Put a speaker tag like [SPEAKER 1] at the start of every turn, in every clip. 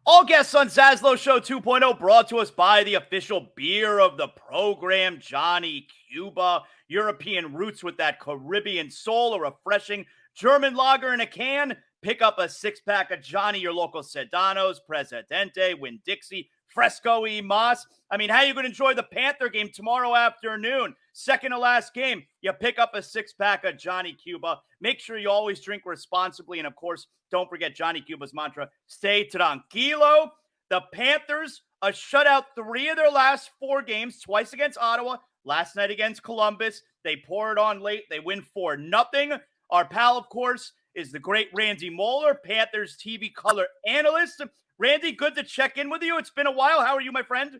[SPEAKER 1] All guests on ZASLOW Show 2.0 brought to us by the official beer of the program, Johnny Cuba. European roots with that Caribbean soul, a refreshing German lager in a can. Pick up a six-pack of Johnny, your local Sedanos, Presidente, Winn-Dixie, Fresco y Mas. I mean, how are you going to enjoy the Panther game tomorrow afternoon? Second to last game, you pick up a six-pack of Johnny Cuba. Make sure you always drink responsibly. And, of course, don't forget Johnny Cuba's mantra, stay tranquilo. The Panthers, a shutout 3 of their last 4 games, twice against Ottawa, last night against Columbus. They pour it on late. They win 4-0. Our pal, of course, is the great Randy Moller, Panthers TV color analyst. Randy, good to check in with you. It's been a while. How are you, my friend?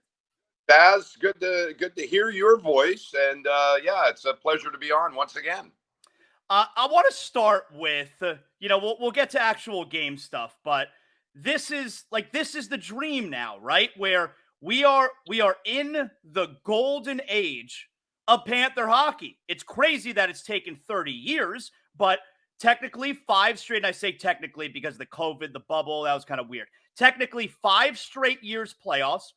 [SPEAKER 2] Baz, good to hear your voice, and yeah, it's a pleasure to be on once again.
[SPEAKER 1] I want to start with, we'll get to actual game stuff, but this is the dream now, right? Where we are in the golden age of Panther hockey. It's crazy that it's taken 30 years, but technically 5 straight, and I say technically because of the COVID, the bubble, that was kind of weird. Technically 5 straight years playoffs,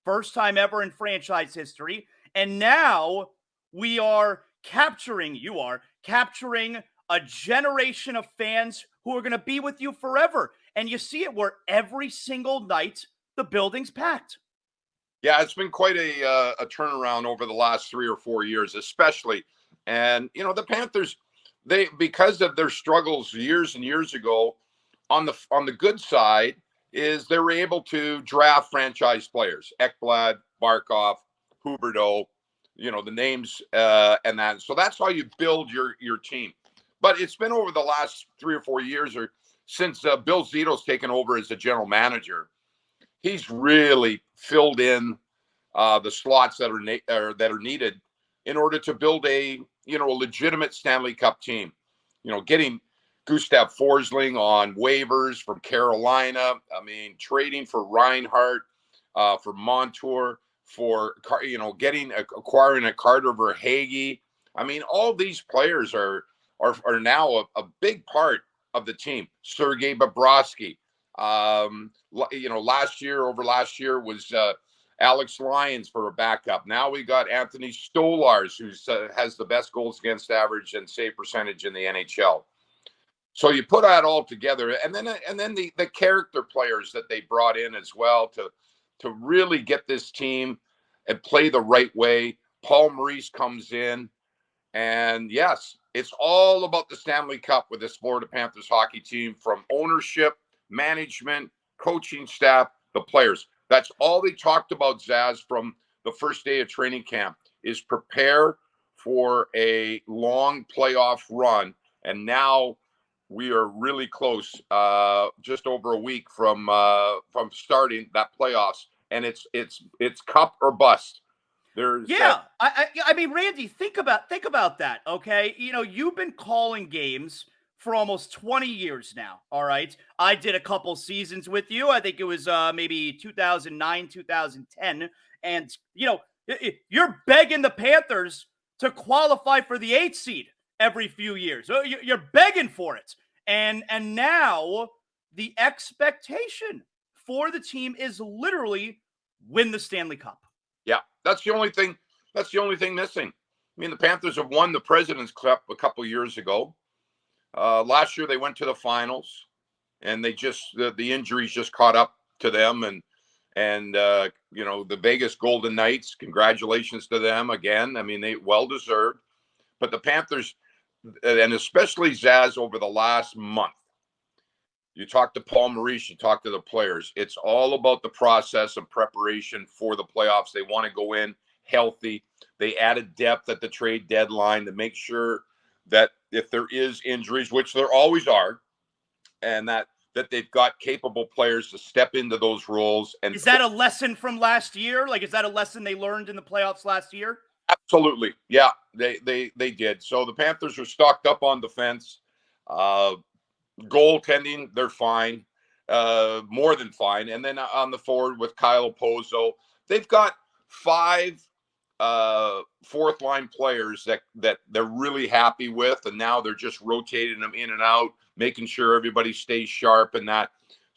[SPEAKER 1] first time ever in franchise history, and now you are capturing a generation of fans who are going to be with you forever. And you see it where every single night the building's packed.
[SPEAKER 2] Yeah, it's been quite a turnaround over the last 3 or 4 years, especially. And, the Panthers, because of their struggles years and years ago, on the good side is they were able to draft franchise players, Ekblad, Barkov, Huberdeau, the names and that. So that's how you build your team. But it's been over the last 3 or 4 years, or since Bill Zito's taken over as the general manager, he's really filled in the slots that are needed in order to build a legitimate Stanley Cup team. Getting Gustav Forsling on waivers from Carolina. I mean, trading for Reinhart, for Montour, for acquiring a Carter Verhaeghe. I mean, all these players are now a big part of the team. Sergei Bobrovsky. Last year was Alex Lyons for a backup. Now we got Anthony Stolarz, who has the best goals against average and save percentage in the NHL. So you put that all together, and then the character players that they brought in as well to really get this team and play the right way. Paul Maurice comes in, and yes, it's all about the Stanley Cup with this Florida Panthers hockey team, from ownership, management, coaching staff, the players. That's all they talked about, Zaz, from the first day of training camp, is prepare for a long playoff run. And now we are really close, just over a week from starting that playoffs, and it's cup or bust.
[SPEAKER 1] I mean, Randy, think about that. Okay, you've been calling games for almost 20 years now. All right, I did a couple seasons with you. I think it was maybe 2009, 2010, and you're begging the Panthers to qualify for the 8th seed every few years. You're begging for it. And now the expectation for the team is literally win the Stanley Cup.
[SPEAKER 2] Yeah, that's the only thing missing. I mean, the Panthers have won the President's Cup a couple years ago. Last year they went to the finals, and they the injuries just caught up to them, and the Vegas Golden Knights, congratulations to them again. I mean, they well deserved. But the Panthers, and especially Zaz, over the last month, you talk to Paul Maurice, you talk to the players. It's all about the process of preparation for the playoffs. They want to go in healthy. They added depth at the trade deadline to make sure that if there is injuries, which there always are, and that they've got capable players to step into those roles. And
[SPEAKER 1] is that a lesson from last year? Like, is that a lesson they learned in the playoffs last year?
[SPEAKER 2] Absolutely. Yeah, they did. So the Panthers are stocked up on defense. Goaltending, they're fine. More than fine. And then on the forward with Kyle Pozo, they've got 5 fourth line players that they're really happy with, and now they're just rotating them in and out, making sure everybody stays sharp and that.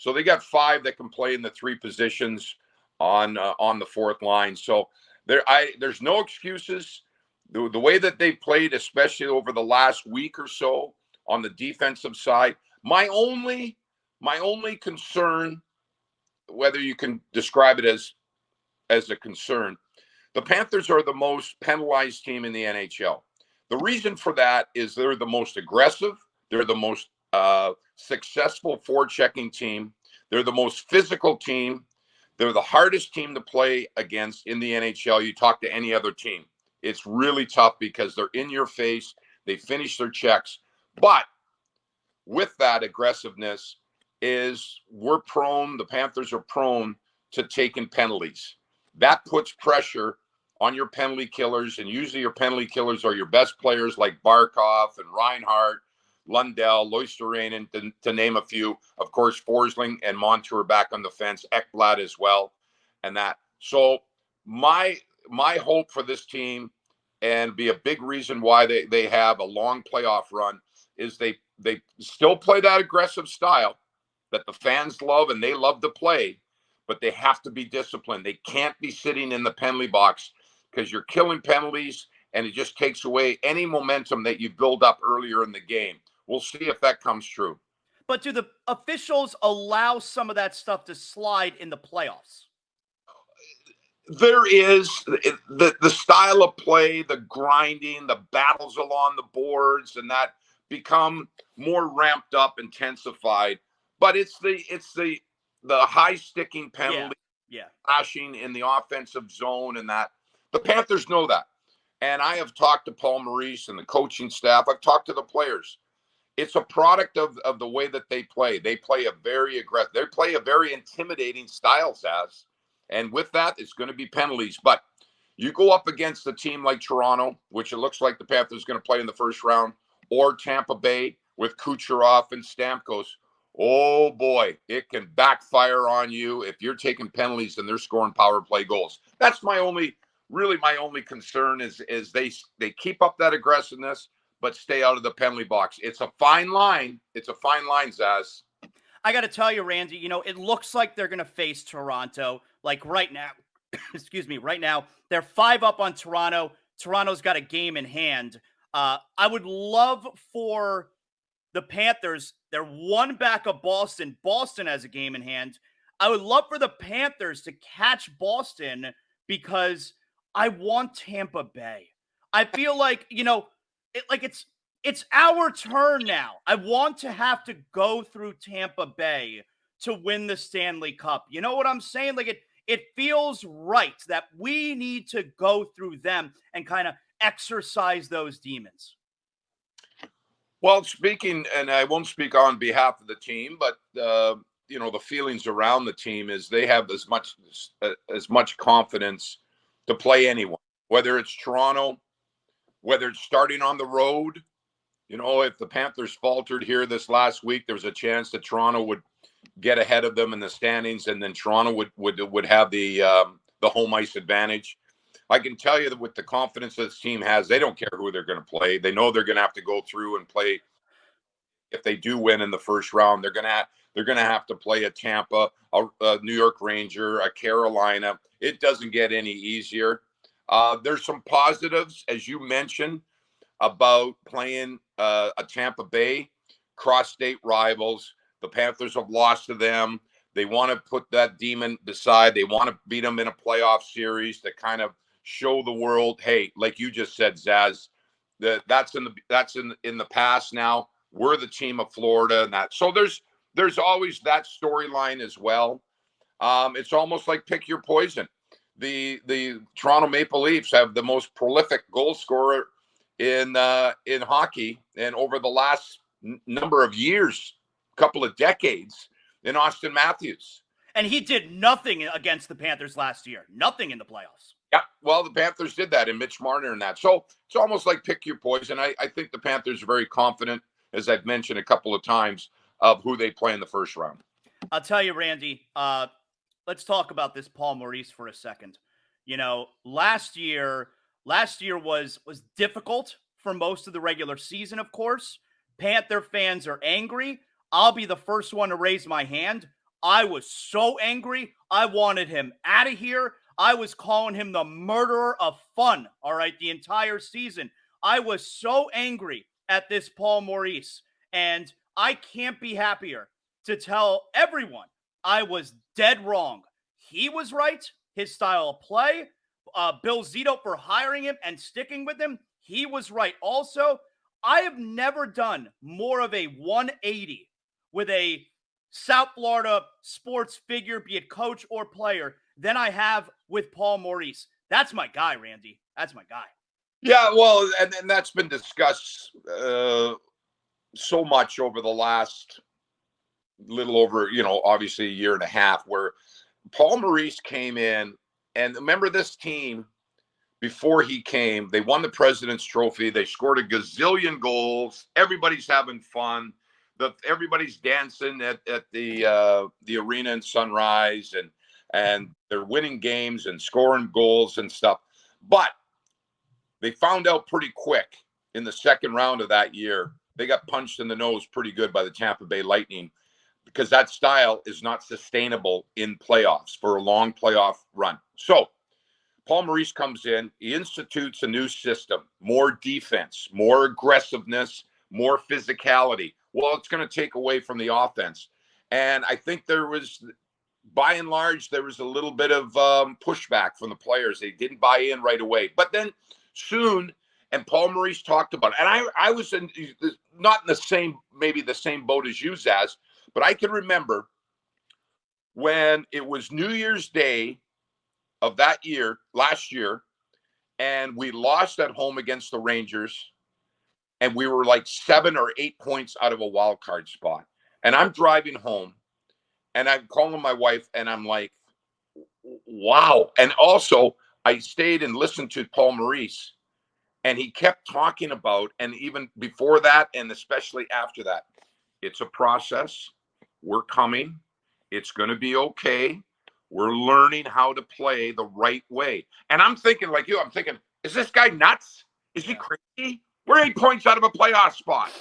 [SPEAKER 2] So they got 5 that can play in the 3 positions on the 4th line. So there's no excuses. The way that they played, especially over the last week or so on the defensive side, my only concern, whether you can describe it as a concern, the Panthers are the most penalized team in the NHL. The reason for that is they're the most aggressive. They're the most successful forechecking team. They're the most physical team. They're the hardest team to play against in the NHL. You talk to any other team, it's really tough because they're in your face. They finish their checks. But with that aggressiveness the Panthers are prone to taking penalties. That puts pressure on your penalty killers, and usually your penalty killers are your best players like Barkov and Reinhart, Lundell, Loisterainen, to name a few. Of course, Forsling and Montour back on the fence, Ekblad as well, and that. So my hope for this team, and be a big reason why they have a long playoff run, is they still play that aggressive style that the fans love and they love to play, but they have to be disciplined. They can't be sitting in the penalty box because you're killing penalties, and it just takes away any momentum that you build up earlier in the game. We'll see if that comes true.
[SPEAKER 1] But do the officials allow some of that stuff to slide in the playoffs?
[SPEAKER 2] There is the style of play, the grinding, the battles along the boards, and that become more ramped up, intensified. But it's the high sticking penalty, flashing in the offensive zone, and that the Panthers know that. And I have talked to Paul Maurice and the coaching staff. I've talked to the players. It's a product of the way that they play. They play a very aggressive. They play a very intimidating style, Zaz. And with that, it's going to be penalties. But you go up against a team like Toronto, which it looks like the Panthers are going to play in the first round, or Tampa Bay with Kucherov and Stamkos. Oh boy, it can backfire on you if you're taking penalties and they're scoring power play goals. That's my only concern is they keep up that aggressiveness, but stay out of the penalty box. It's a fine line. It's a fine line, Zaz.
[SPEAKER 1] I got to tell you, Randy, it looks like they're going to face Toronto. Like right now, excuse me, right now, they're 5 up on Toronto. Toronto's got a game in hand. I would love for the Panthers, they're 1 back of Boston. Boston has a game in hand. I would love for the Panthers to catch Boston because I want Tampa Bay. I feel like, it's our turn now. I want to have to go through Tampa Bay to win the Stanley Cup. You know what I'm saying? Like it feels right that we need to go through them and kind of exercise those demons.
[SPEAKER 2] Well, speaking, and I won't speak on behalf of the team, but the feelings around the team is they have as much confidence to play anyone, whether it's Toronto, whether it's starting on the road. If the Panthers faltered here this last week, there was a chance that Toronto would get ahead of them in the standings, and then Toronto would have the home ice advantage. I can tell you that with the confidence this team has, they don't care who they're going to play. They know they're going to have to go through and play. If they do win in the first round, they're going to have to play a Tampa, a New York Ranger, a Carolina. It doesn't get any easier. There's some positives, as you mentioned, about playing a Tampa Bay, cross-state rivals. The Panthers have lost to them. They want to put that demon aside. They want to beat them in a playoff series to kind of show the world, hey, like you just said, Zaz, that's in the past now. We're the team of Florida, and that. So there's always that storyline as well. It's almost like pick your poison. The Toronto Maple Leafs have the most prolific goal scorer in hockey, and over the last number of years, couple of decades, in Austin Matthews.
[SPEAKER 1] And he did nothing against the Panthers last year. Nothing in the playoffs.
[SPEAKER 2] Yeah, well, the Panthers did that, and Mitch Marner and that. So it's almost like pick your poison. I think the Panthers are very confident, as I've mentioned a couple of times, of who they play in the first round.
[SPEAKER 1] I'll tell you, Randy, let's talk about this Paul Maurice for a second. Last year was difficult for most of the regular season, of course. Panther fans are angry. I'll be the first one to raise my hand. I was so angry. I wanted him out of here. I was calling him the murderer of fun, all right, the entire season. I was so angry at this Paul Maurice, and I can't be happier to tell everyone I was dead wrong. He was right. His style of play, Bill Zito for hiring him and sticking with him, he was right. Also, I have never done more of a 180 with a South Florida sports figure, be it coach or player, than I have with Paul Maurice. That's my guy, Randy. That's my guy.
[SPEAKER 2] Yeah, well, and that's been discussed so much over the last little over, obviously a year and a half, where Paul Maurice came in, and remember this team before he came, they won the President's Trophy. They scored a gazillion goals. Everybody's having fun. Everybody's dancing at the arena in Sunrise, and they're winning games and scoring goals and stuff. But they found out pretty quick in the second round of that year. They got punched in the nose pretty good by the Tampa Bay Lightning, because that style is not sustainable in playoffs for a long playoff run. So Paul Maurice comes in, he institutes a new system, more defense, more aggressiveness, more physicality. Well, it's going to take away from the offense. And I think there was, by and large, there was a little bit of pushback from the players. They didn't buy in right away. But then soon, and Paul Maurice talked about it, and I was not in maybe the same boat as you, Zaz, but I can remember when it was New Year's Day of that year, last year, and we lost at home against the Rangers, and we were like 7 or 8 points out of a wild card spot. And I'm driving home, and I'm calling my wife, and I'm like, wow. And also, I stayed and listened to Paul Maurice, and he kept talking about, and even before that, and especially after that, it's a process. We're coming. It's going to be okay. We're learning how to play the right way. And I'm thinking, like you, is this guy nuts? Is he crazy? We're 8 points out of a playoff spot.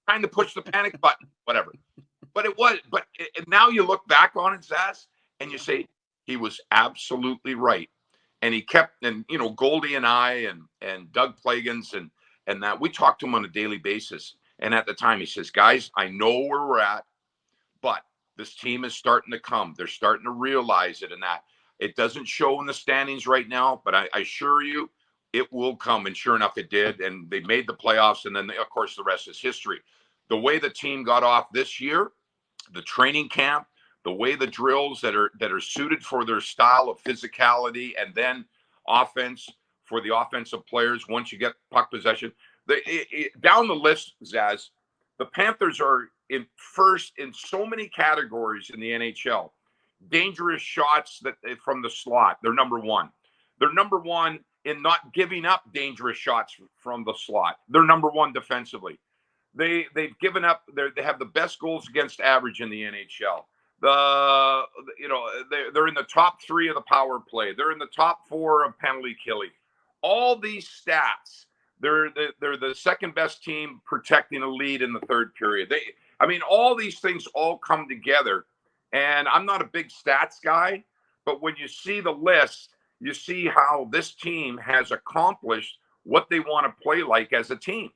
[SPEAKER 2] Trying to push the panic button, whatever. But now you look back on it, Zaz, and you say, he was absolutely right. And he kept, and Goldie and I and Doug Plagans and that, we talked to him on a daily basis. And at the time he says, guys, I know where we're at, but this team is starting to come. They're starting to realize it, and that it doesn't show in the standings right now, but I assure you it will come. And sure enough, it did. And they made the playoffs. And then, of course, the rest is history. The way the team got off this year, the training camp, the way the drills that are suited for their style of physicality, and then offense for the offensive players once you get puck possession. Down the list, Zaz, the Panthers are in first in so many categories in the NHL. Dangerous shots from the slot, they're number one. They're number one in not giving up dangerous shots from the slot. They're number one defensively. They've given up. They have the best goals against average in the NHL. They're in the top 3 of the power play. They're in the top 4 of penalty killing. All these stats. They're the second best team protecting a lead in the third period. All these things all come together. And I'm not a big stats guy, but when you see the list, you see how this team has accomplished what they want to play like as a team.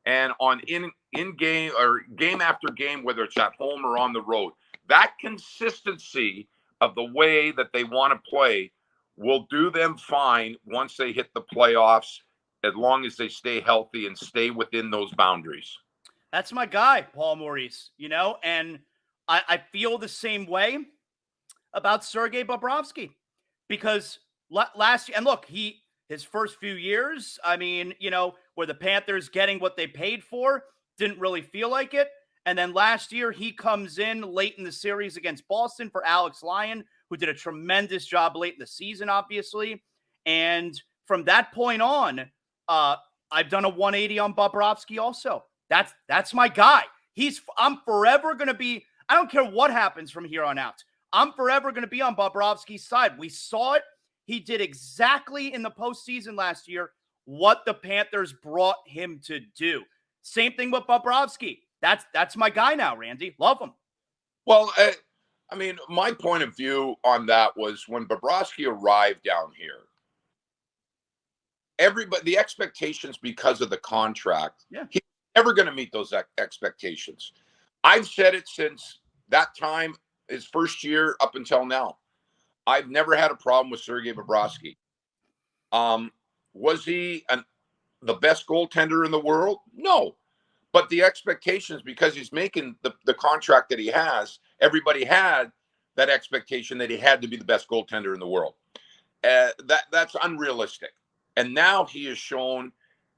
[SPEAKER 2] And on in game or game after game, whether it's at home or on the road, that consistency of the way that they want to play will do them fine once they hit the playoffs, as long as they stay healthy and stay within those boundaries.
[SPEAKER 1] That's my guy, Paul Maurice, and I feel the same way about Sergei Bobrovsky, because last year, and look, his first few years, where the Panthers getting what they paid for, didn't really feel like it. And then last year, he comes in late in the series against Boston for Alex Lyon, who did a tremendous job late in the season, obviously. And from that point on, I've done a 180 on Bobrovsky also. That's my guy. I'm forever going to be, I don't care what happens from here on out. I'm forever going to be on Bobrovsky's side. We saw it. He did exactly in the postseason last year what the Panthers brought him to do. Same thing with Bobrovsky. That's my guy now, Randy. Love him.
[SPEAKER 2] Well, I mean, my point of view on that was when Bobrovsky arrived down here, everybody, the expectations because of the contract,
[SPEAKER 1] Yeah.
[SPEAKER 2] he's never going to meet those expectations. I've said it since that time, his first year up until now. I've never had a problem with Sergei Bobrovsky. Was he the best goaltender in the world? No. But the expectations, because he's making the contract that he has, everybody had that expectation that he had to be the best goaltender in the world. That's unrealistic. And now he has shown,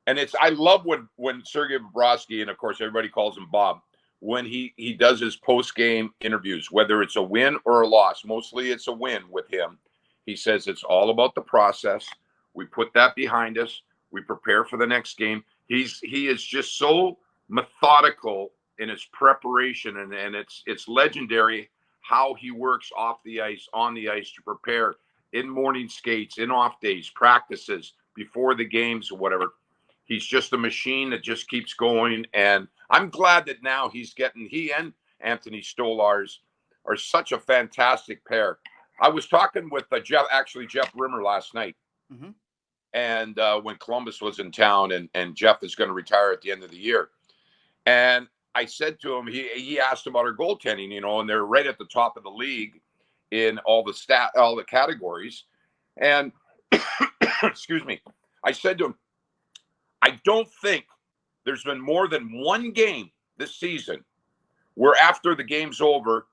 [SPEAKER 2] and I love when Sergei Bobrovsky, and of course everybody calls him Bob, when he does his post-game interviews, whether it's a win or a loss, mostly it's a win with him. He says it's all about the process. We put that behind us. We prepare for the next game. He is just so methodical in his preparation, and it's legendary how he works off the ice, on the ice to prepare in morning skates, in off days, practices, before the games or whatever. He's just a machine that just keeps going. And I'm glad that now he and Anthony Stolarz are such a fantastic pair. I was talking with Jeff Rimmer last night.
[SPEAKER 1] Mm-hmm.
[SPEAKER 2] And when Columbus was in town, and Jeff is going to retire at the end of the year. And I said to him, he asked about our goaltending, and they're right at the top of the league in all the categories. And excuse me, I said to him, I don't think there's been more than one game this season where after the game's over,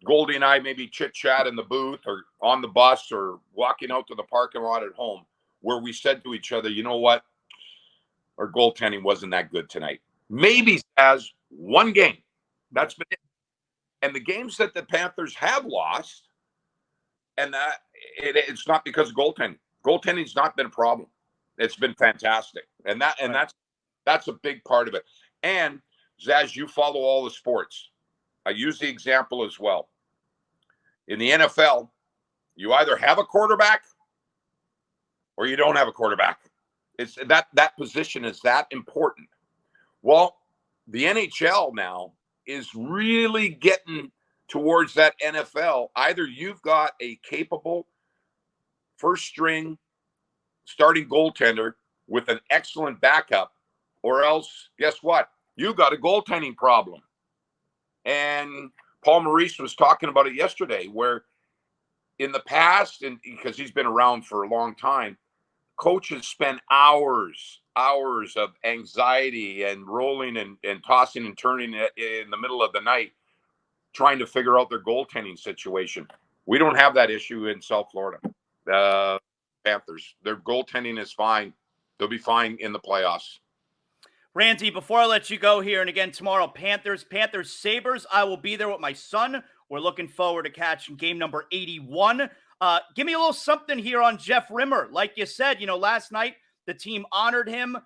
[SPEAKER 2] Goldie and I maybe chit-chat in the booth or on the bus or walking out to the parking lot at home, where we said to each other, you know what? Our goaltending wasn't that good tonight. Maybe as one game. That's been it. And the games that the Panthers have lost, and it's not because of goaltending. Goaltending's not been a problem. It's been fantastic. And that's a big part of it. And Zaz, you follow all the sports. I use the example as well. In the NFL, you either have a quarterback or you don't have a quarterback. It's that position is that important. Well, the NHL now is really getting towards that NFL. Either you've got a capable first string starting goaltender with an excellent backup, or else guess what? You got a goaltending problem. And Paul Maurice was talking about it yesterday, where in the past, and because he's been around for a long time, coaches spend hours of anxiety and rolling and tossing and turning in the middle of the night trying to figure out their goaltending situation. We don't have that issue in South Florida. Panthers, their goaltending is fine. They'll be fine in the playoffs.
[SPEAKER 1] Randy, before I let you go here, and again tomorrow, Panthers Sabres, I will be there with my son. We're looking forward to catching game number 81. Give me a little something here on Jeff Rimmer. Like you said, last night the team honored him.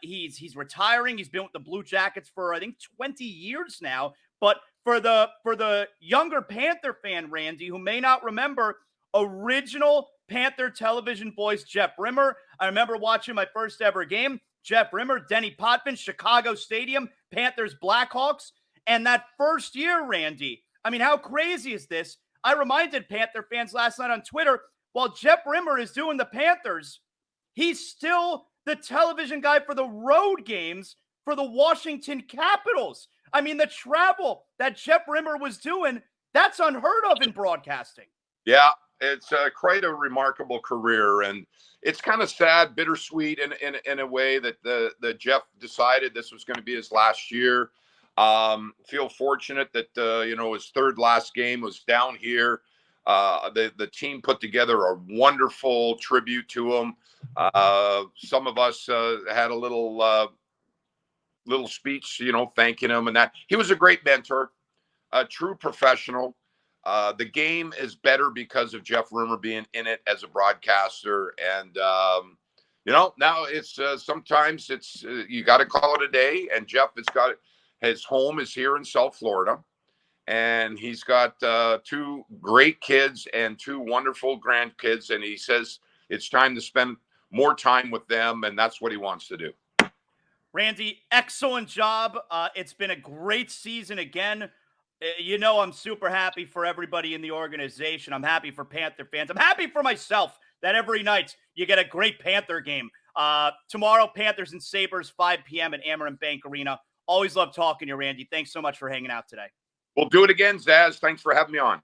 [SPEAKER 1] He's retiring. He's been with the Blue Jackets for I think 20 years now. But for the younger Panther fan, Randy, who may not remember, original Panther television voice Jeff Rimmer. I remember watching my first ever game. Jeff Rimmer, Denny Potvin, Chicago Stadium, Panthers Blackhawks. And that first year, Randy, I mean, how crazy is this? I reminded Panther fans last night on Twitter, while Jeff Rimmer is doing the Panthers, he's still the television guy for the road games for the Washington Capitals. I mean, the travel that Jeff Rimmer was doing, that's unheard of in broadcasting.
[SPEAKER 2] Yeah, it's quite a remarkable career, and it's kind of sad, bittersweet in a way that Jeff decided this was going to be his last year. Feel fortunate that his third last game was down here. The team put together a wonderful tribute to him. Some of us had a little speech, thanking him, and that he was a great mentor, a true professional. The game is better because of Jeff Rimmer being in it as a broadcaster. And, now it's sometimes it's you got to call it a day. And Jeff has got his home is here in South Florida. And he's got two great kids and two wonderful grandkids. And he says it's time to spend more time with them. And that's what he wants to do.
[SPEAKER 1] Randy, excellent job. It's been a great season again. You know, I'm super happy for everybody in the organization. I'm happy for Panther fans. I'm happy for myself that every night you get a great Panther game. Tomorrow, Panthers and Sabres, 5 p.m. at Amarin Bank Arena. Always love talking to you, Randy. Thanks so much for hanging out today.
[SPEAKER 2] We'll do it again, Zaz. Thanks for having me on.